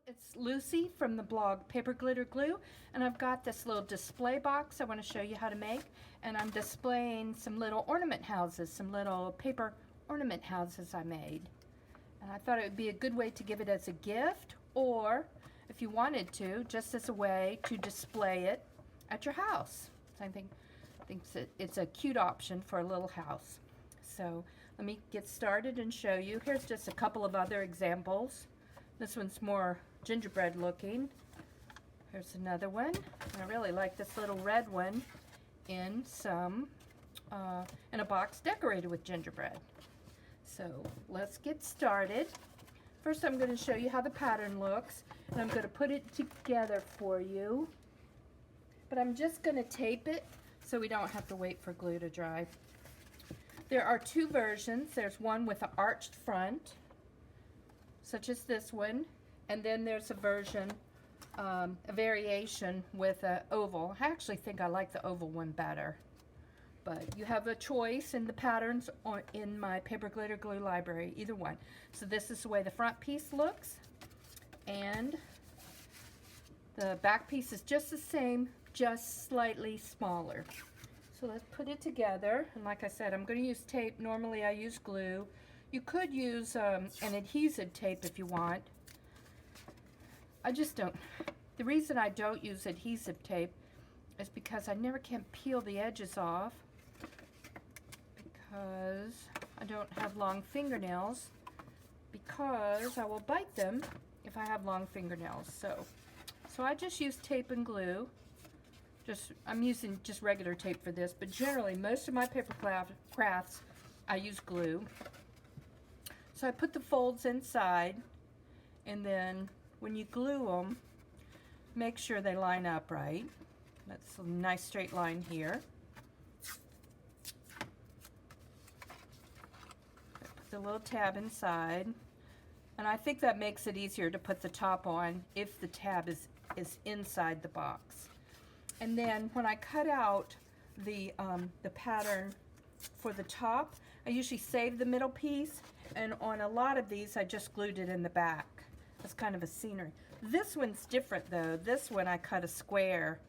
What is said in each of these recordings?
It's Lucy from the blog Paper Glitter Glue, and I've got this little display box I want to show you how to make, and I'm displaying some little ornament houses, some little paper ornament houses I made. And I thought it would be a good way to give it as a gift, or if you wanted to, just as a way to display it at your house. So I think it's a cute option for a little house. So let me get started and show you. Here's just a couple of other examples. This one's more gingerbread looking. Here's another one. I really like this little red one in a box decorated with gingerbread. So let's get started. First I'm going to show you how the pattern looks, and I'm going to put it together for you. But I'm just going to tape it so we don't have to wait for glue to dry. There are two versions. There's one with an arched front, such as this one, and then there's a version, a variation with an oval. I actually think I like the oval one better, but you have a choice in the patterns in my Paper Glitter Glue library, either one. So this is the way the front piece looks, and the back piece is just the same, just slightly smaller. So let's put it together, and like I said, I'm going to use tape. Normally I use glue. You could use an adhesive tape if you want. I just don't. The reason I don't use adhesive tape is because I never can peel the edges off because I don't have long fingernails, because I will bite them if I have long fingernails. So I just use tape and glue. I'm using just regular tape for this, but generally most of my paper crafts I use glue. So I put the folds inside, and then when you glue them, make sure they line up right. That's a nice straight line here. Put the little tab inside, and I think that makes it easier to put the top on if the tab is inside the box. And then when I cut out the pattern for the top, I usually save the middle piece, and on a lot of these I just glued it in the back. It's kind of a scenery. This one's different though. This one I cut a square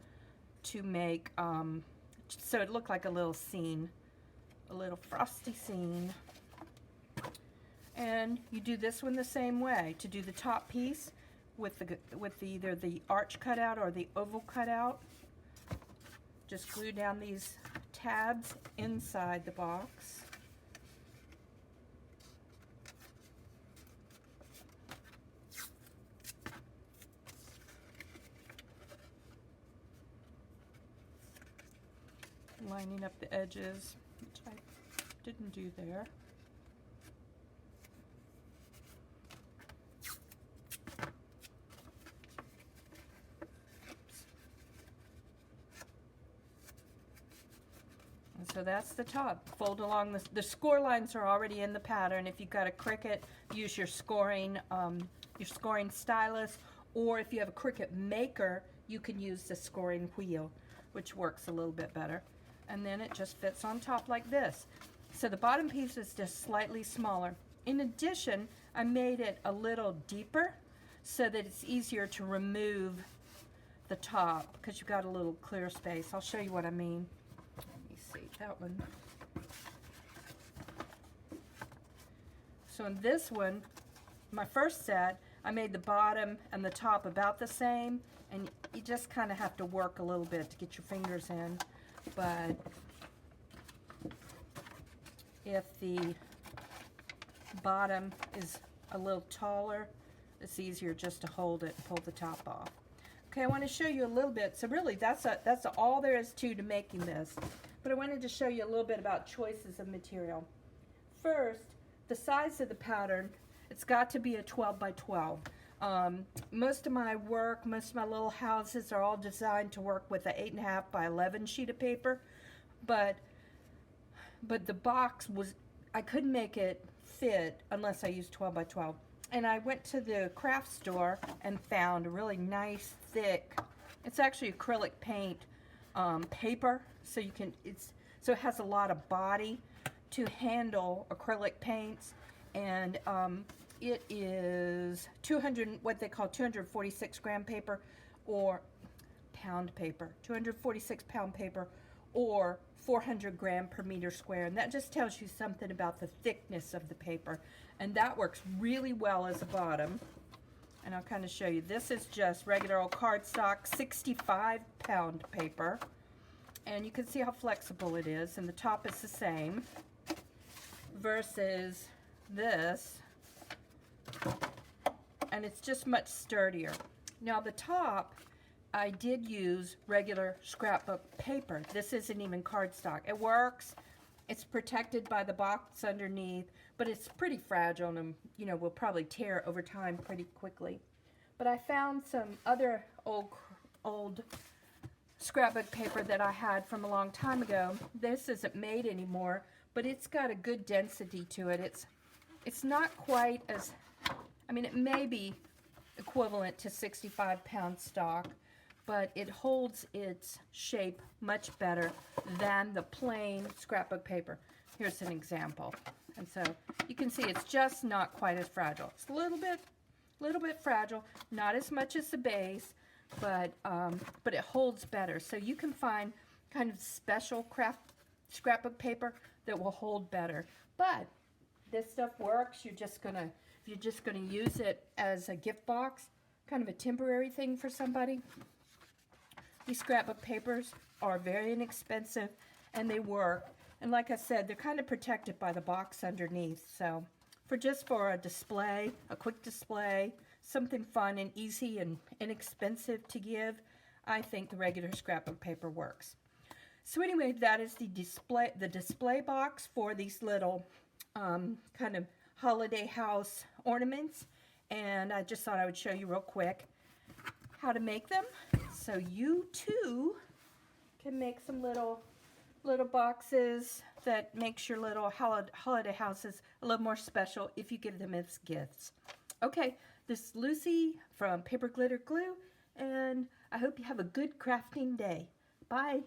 to make, so it looked like a little scene, a little frosty scene. And you do this one the same way. To do the top piece with either the arch cutout or the oval cutout, just glue down these tabs inside the box. Lining up the edges, which I didn't do there. So that's the top. Fold along the score lines are already in the pattern. If you've got a Cricut, use your scoring stylus, or if you have a Cricut maker, you can use the scoring wheel, which works a little bit better. And then it just fits on top like this. So the bottom piece is just slightly smaller. In addition, I made it a little deeper so that it's easier to remove the top, because you've got a little clear space. I'll show you what I mean. See that one. So in this one, my first set, I made the bottom and the top about the same, and you just kind of have to work a little bit to get your fingers in. But if the bottom is a little taller, it's easier just to hold it and pull the top off. Okay, I want to show you a little bit. So really, that's all there is to making this. But I wanted to show you a little bit about choices of material. First, the size of the pattern, it's got to be a 12 by 12. Most of my work, most of my little houses are all designed to work with an 8.5 by 11 sheet of paper, but the box was, I couldn't make it fit unless I used 12 by 12. And I went to the craft store and found a really nice thick, it's actually acrylic paint paper, so you can, so it has a lot of body to handle acrylic paints, and it is 200, what they call 246 gram paper or pound paper, 246 pound paper or 400 gram per meter square. And that just tells you something about the thickness of the paper. And that works really well as a bottom. And I'll kind of show you. This is just regular old cardstock, 65 pound paper. And you can see how flexible it is. And the top is the same versus this. And it's just much sturdier. Now the top, I did use regular scrapbook paper. This isn't even cardstock. It works. It's protected by the box underneath, but it's pretty fragile and, you know, will probably tear over time pretty quickly. But I found some other old scrapbook paper that I had from a long time ago. This isn't made anymore, but it's got a good density to it. It's not quite as, I mean, it may be equivalent to 65 pound stock, but it holds its shape much better than the plain scrapbook paper. Here's an example. And so you can see it's just not quite as fragile. It's a little bit fragile, not as much as the base, but it holds better. So you can find kind of special scrapbook paper that will hold better. But this stuff works. If you're just gonna use it as a gift box, kind of a temporary thing for somebody. These scrapbook papers are very inexpensive and they work. And like I said, they're kind of protected by the box underneath. So for a display, a quick display, something fun and easy and inexpensive to give, I think the regular scrapbook paper works. So anyway, that is the display box for these little kind of holiday house ornaments. And I just thought I would show you real quick how to make them, so you too can make some little boxes that makes your little holiday houses a little more special if you give them as gifts. Okay, this is Lucy from Paper Glitter Glue, and I hope you have a good crafting day. Bye.